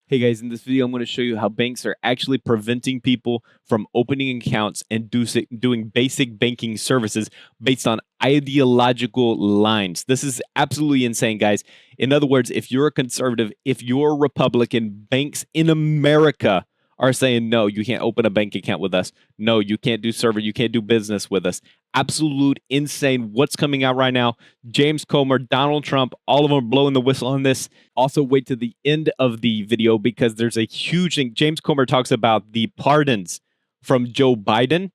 Hey guys, in this video, I'm going to show you how banks are actually preventing people from opening accounts and doing basic banking services based on ideological lines. This is absolutely insane, guys. In other words, if you're a conservative, if you're a Republican, banks in America are saying, no, you can't open a bank account with us. No, you can't do server. You can't do business with us. Absolute insane. What's coming out right now? James Comer, Donald Trump, all of them are blowing the whistle on this. Also, wait to the end of the video because there's a huge thing. James Comer talks about the pardons from Joe Biden.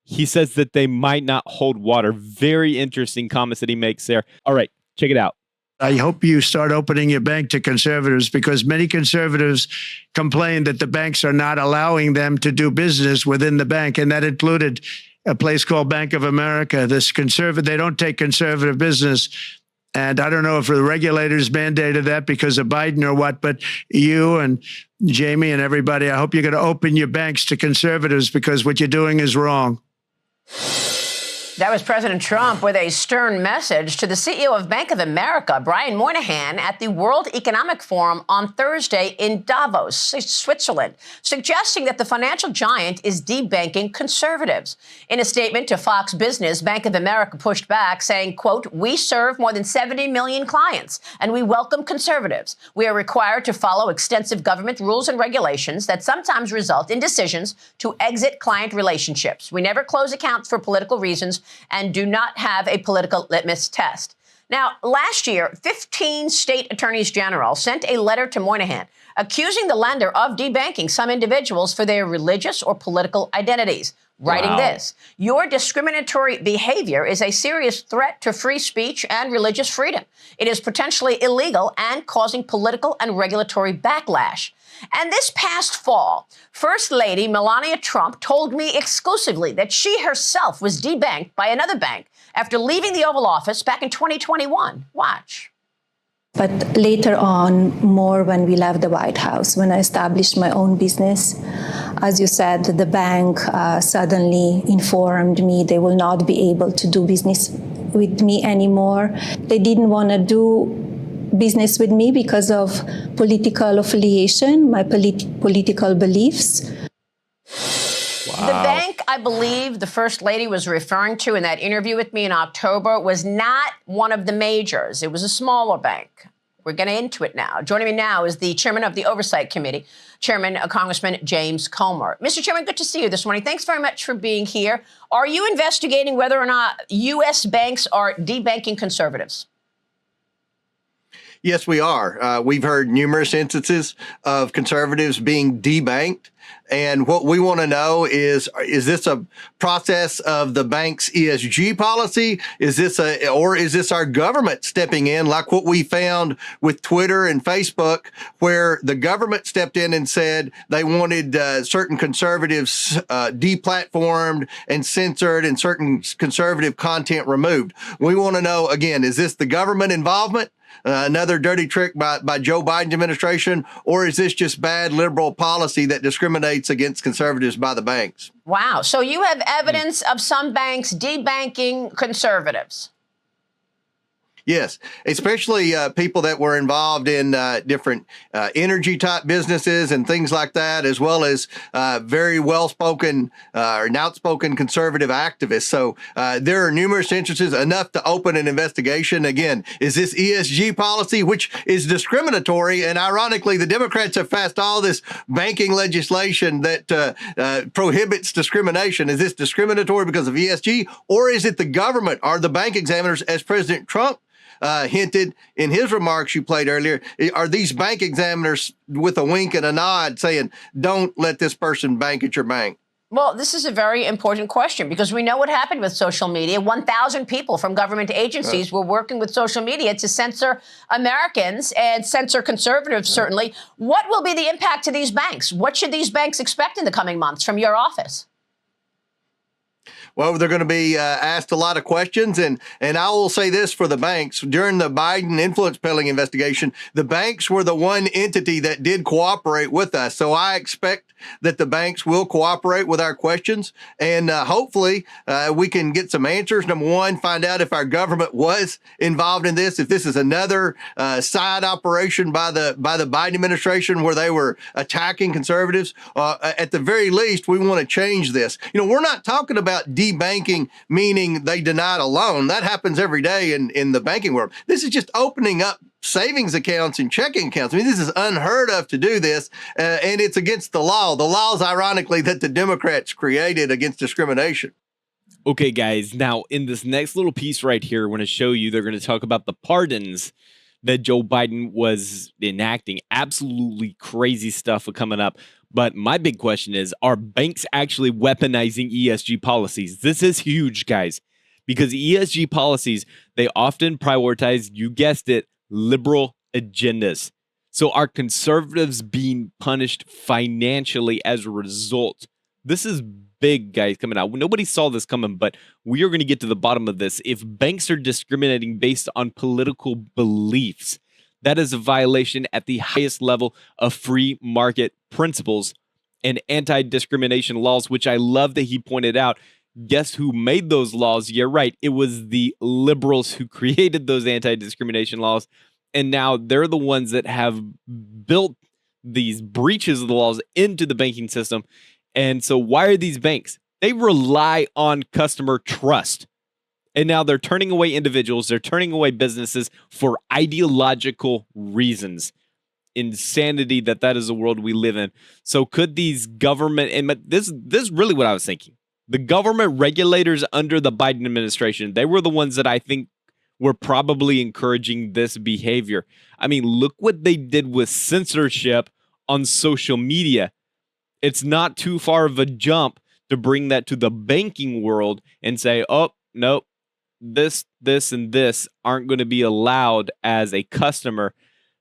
He says that they might not hold water. Very interesting comments that he makes there. All right, check it out. I hope you start opening your bank to conservatives because many conservatives complain that the banks are not allowing them to do business within the bank. And that included a place called Bank of America. They don't take conservative business. And I don't know if the regulators mandated that because of Biden or what, but you and Jamie and everybody, I hope you're going to open your banks to conservatives because what you're doing is wrong. That was President Trump with a stern message to the CEO of Bank of America, Brian Moynihan, at the World Economic Forum on Thursday in Davos, Switzerland, suggesting that the financial giant is debanking conservatives. In a statement to Fox Business, Bank of America pushed back, saying, quote, "We serve more than 70 million clients, and we welcome conservatives. We are required to follow extensive government rules and regulations that sometimes result in decisions to exit client relationships. We never close accounts for political reasons and do not have a political litmus test." Now, last year, 15 state attorneys general sent a letter to Moynihan accusing the lender of debanking some individuals for their religious or political identities, writing this: "Your discriminatory behavior is a serious threat to free speech and religious freedom. It is potentially illegal and causing political and regulatory backlash." And this past fall, First Lady Melania Trump told me exclusively that she herself was debanked by another bank after leaving the Oval Office back in 2021. Watch. But later on, more when we left the White House, when I established my own business, as you said, the bank suddenly informed me they will not be able to do business with me anymore. They didn't want to do business with me because of political affiliation, my political beliefs. Wow. The bank, I believe the First Lady was referring to in that interview with me in October was not one of the majors. It was a smaller bank. We're getting into it now. Joining me now is the chairman of the Oversight Committee, Chairman Congressman James Comer. Mr. Chairman, good to see you this morning. Thanks very much for being here. Are you investigating whether or not U.S. banks are debanking conservatives? Yes, we are. We've heard numerous instances of conservatives being debanked. And what we want to know is this a process of the bank's ESG policy? Is this our government stepping in, like what we found with Twitter and Facebook, where the government stepped in and said they wanted certain conservatives deplatformed and censored and certain conservative content removed? We want to know, again, is this the government involvement? Another dirty trick by Joe Biden's administration, or is this just bad liberal policy that discriminates against conservatives by the banks? Wow. So you have evidence of some banks debanking conservatives? Yes, especially people that were involved in different energy type businesses and things like that, as well as very well-spoken or outspoken conservative activists. So there are numerous instances, enough to open an investigation. Again, is this ESG policy, which is discriminatory? And ironically, the Democrats have passed all this banking legislation that prohibits discrimination. Is this discriminatory because of ESG, or is it the government? Are the bank examiners, as President Trump hinted in his remarks you played earlier, are these bank examiners with a wink and a nod saying, don't let this person bank at your bank? Well, this is a very important question because we know what happened with social media. 1,000 people from government agencies were working with social media to censor Americans and censor conservatives, certainly. What will be the impact to these banks? What should these banks expect in the coming months from your office? Well, they're going to be asked a lot of questions. And I will say this for the banks. During the Biden influence peddling investigation, the banks were the one entity that did cooperate with us. So I expect that the banks will cooperate with our questions. And hopefully we can get some answers. Number one, find out if our government was involved in this, if this is another side operation by the Biden administration where they were attacking conservatives. At the very least, we want to change this. We're not talking about debanking, meaning they denied a loan. That happens every day in the banking world. This is just opening up savings accounts and checking accounts. I mean, this is unheard of to do this, and it's against the law. The laws, ironically, that the Democrats created against discrimination. Okay, guys, now in this next little piece right here, we're going to show you they're going to talk about the pardons that Joe Biden was enacting. Absolutely crazy stuff coming up. But my big question is, are banks actually weaponizing ESG policies? This is huge, guys, because ESG policies, they often prioritize, you guessed it, liberal agendas. So are conservatives being punished financially as a result? This is big, guys, coming out. Nobody saw this coming, but we are going to get to the bottom of this. If banks are discriminating based on political beliefs, that is a violation at the highest level of free market principles and anti-discrimination laws, which I love that he pointed out. Guess who made those laws? Yeah, right. It was the liberals who created those anti-discrimination laws. And now they're the ones that have built these breaches of the laws into the banking system. And so why are these banks? They rely on customer trust. And now they're turning away individuals. They're turning away businesses for ideological reasons. Insanity that is the world we live in. So could these government, and this is really what I was thinking. The government regulators under the Biden administration, they were the ones that I think were probably encouraging this behavior. I mean, look what they did with censorship on social media. It's not too far of a jump to bring that to the banking world and say, oh, nope, this, and this aren't going to be allowed as a customer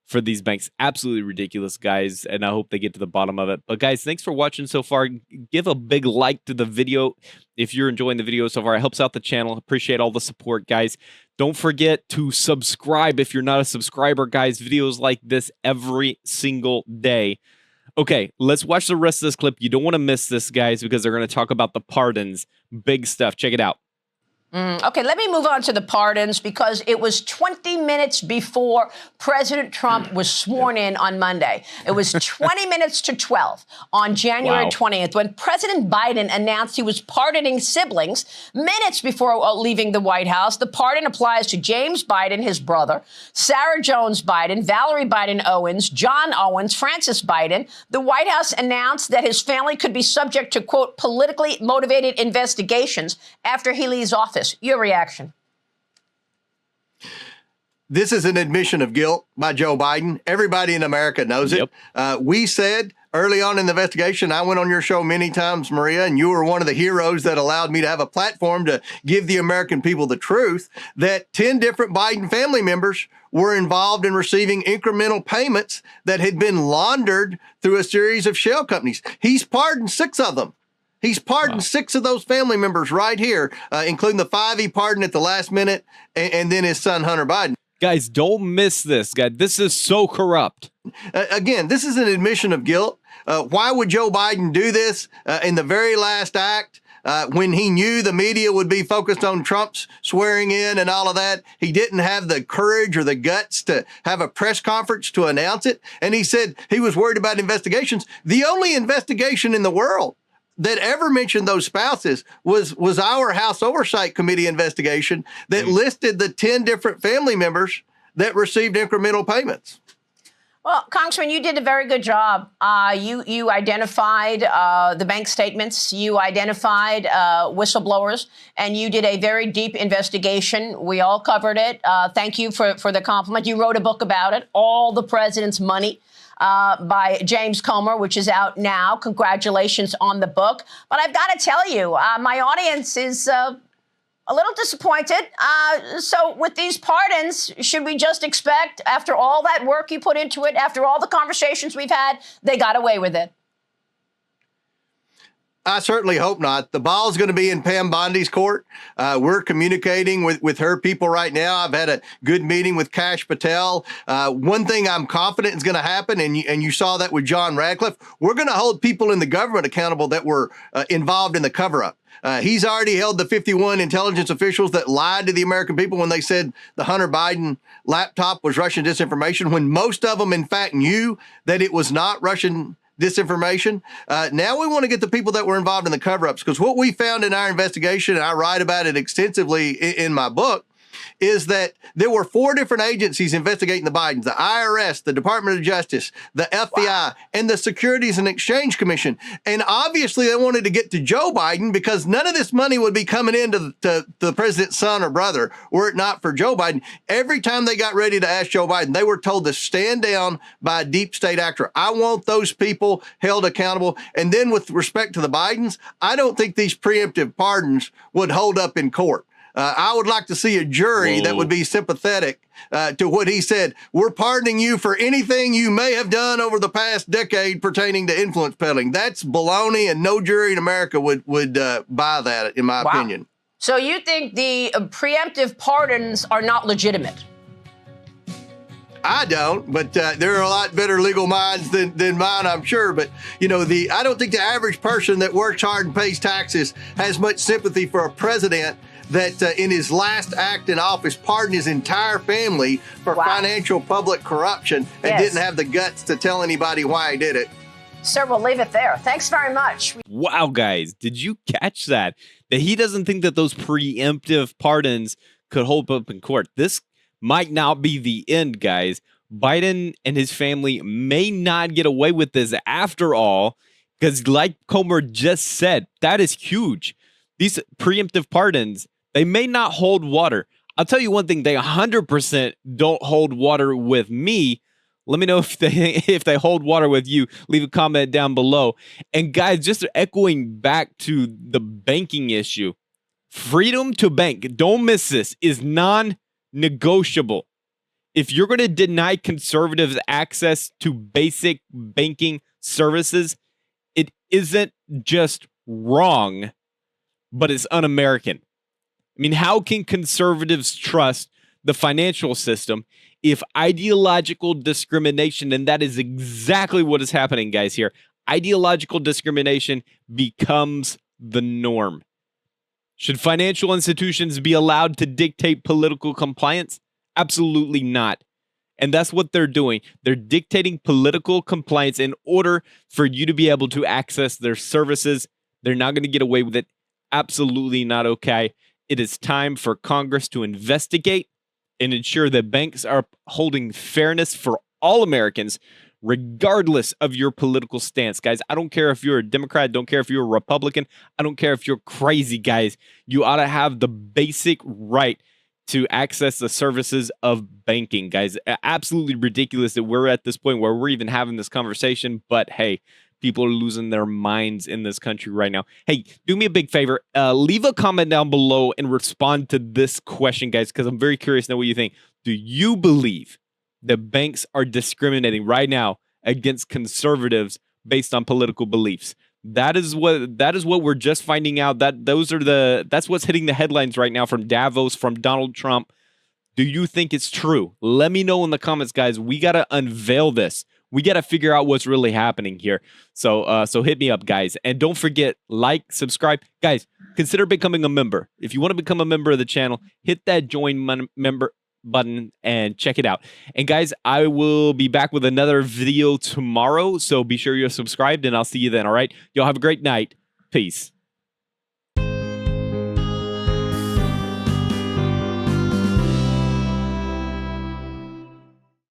for these banks. Absolutely ridiculous, guys, and I hope they get to the bottom of it. But guys, thanks for watching so far. Give a big like to the video if you're enjoying the video so far. It helps out the channel. Appreciate all the support, guys. Don't forget to subscribe if you're not a subscriber, guys. Videos like this every single day. Okay, let's watch the rest of this clip. You don't want to miss this, guys, because they're going to talk about the pardons. Big stuff. Check it out. Okay, let me move on to the pardons because it was 20 minutes before President Trump was sworn in on Monday. It was 20 minutes to 12 on January 20th when President Biden announced he was pardoning siblings minutes before leaving the White House. The pardon applies to James Biden, his brother, Sarah Jones Biden, Valerie Biden Owens, John Owens, Francis Biden. The White House announced that his family could be subject to, quote, politically motivated investigations after he leaves office. Your reaction? This is an admission of guilt by Joe Biden. Everybody in America knows it. We said early on in the investigation, I went on your show many times, Maria, and you were one of the heroes that allowed me to have a platform to give the American people the truth, that 10 different Biden family members were involved in receiving incremental payments that had been laundered through a series of shell companies. He's pardoned 6 of them. He's pardoned 6 of those family members right here, including the 5 he pardoned at the last minute, and then his son, Hunter Biden. Guys, don't miss this, guys. This is so corrupt. Again, this is an admission of guilt. Why would Joe Biden do this in the very last act when he knew the media would be focused on Trump's swearing in and all of that? He didn't have the courage or the guts to have a press conference to announce it. And he said he was worried about investigations. The only investigation in the world that ever mentioned those spouses was our House Oversight Committee investigation that listed the 10 different family members that received incremental payments. Well, Congressman, you did a very good job. You identified the bank statements, you identified whistleblowers, and you did a very deep investigation. We all covered it. Thank you for the compliment. You wrote a book about it, All the President's Money, by James Comer, which is out now. Congratulations on the book. But I've got to tell you, my audience is a little disappointed. So with these pardons, should we just expect, after all that work you put into it, after all the conversations we've had, they got away with it? I certainly hope not. The ball's going to be in Pam Bondi's court. We're communicating with her people right now. I've had a good meeting with Kash Patel. One thing I'm confident is going to happen, and you saw that with John Radcliffe, we're going to hold people in the government accountable that were involved in the cover-up. He's already held the 51 intelligence officials that lied to the American people when they said the Hunter Biden laptop was Russian disinformation, when most of them, in fact, knew that it was not Russian disinformation. Now we want to get the people that were involved in the cover-ups, because what we found in our investigation, and I write about it extensively in my book, is that there were 4 different agencies investigating the Bidens: the IRS, the Department of Justice, the FBI, and the Securities and Exchange Commission. And obviously they wanted to get to Joe Biden, because none of this money would be coming into the president's son or brother were it not for Joe Biden. Every time they got ready to ask Joe Biden, they were told to stand down by a deep state actor. I want those people held accountable. And then with respect to the Bidens, I don't think these preemptive pardons would hold up in court. I would like to see a jury that would be sympathetic to what he said. We're pardoning you for anything you may have done over the past decade pertaining to influence peddling. That's baloney, and no jury in America would buy that, in my opinion. So you think the preemptive pardons are not legitimate? I don't, but there are a lot better legal minds than mine, I'm sure. But, I don't think the average person that works hard and pays taxes has much sympathy for a president that in his last act in office pardoned his entire family for financial public corruption and didn't have the guts to tell anybody why he did it. Sir, we'll leave it there. Thanks very much. Wow, guys, did you catch that? That he doesn't think that those preemptive pardons could hold up in court. This might not be the end, guys. Biden and his family may not get away with this after all, because like Comer just said, that is huge. These preemptive pardons, they may not hold water. I'll tell you one thing, they 100% don't hold water with me. Let me know if they hold water with you. Leave a comment down below. And guys, just echoing back to the banking issue, freedom to bank, don't miss this, is non-negotiable. If you're going to deny conservatives access to basic banking services, it isn't just wrong, but it's un-American. I mean, how can conservatives trust the financial system if ideological discrimination, and that is exactly what is happening, guys, here, ideological discrimination becomes the norm? Should financial institutions be allowed to dictate political compliance? Absolutely not. And that's what they're doing. They're dictating political compliance in order for you to be able to access their services. They're not going to get away with it. Absolutely not okay. It is time for Congress to investigate and ensure that banks are holding fairness for all Americans, regardless of your political stance. Guys, I don't care if you're a Democrat, I don't care if you're a Republican, I don't care if you're crazy, guys. You ought to have the basic right to access the services of banking, guys. Absolutely ridiculous that we're at this point where we're even having this conversation, but hey, people are losing their minds in this country right now. Hey, do me a big favor. Leave a comment down below and respond to this question, guys, because I'm very curious to know what you think. Do you believe that banks are discriminating right now against conservatives based on political beliefs? That is what we're just finding out. That's what's hitting the headlines right now from Davos, from Donald Trump. Do you think it's true? Let me know in the comments, guys. We got to unveil this. We got to figure out what's really happening here. So hit me up, guys. And don't forget, like, subscribe. Guys, consider becoming a member. If you want to become a member of the channel, hit that join member button and check it out. And guys, I will be back with another video tomorrow. So be sure you're subscribed and I'll see you then. All right. Y'all have a great night. Peace.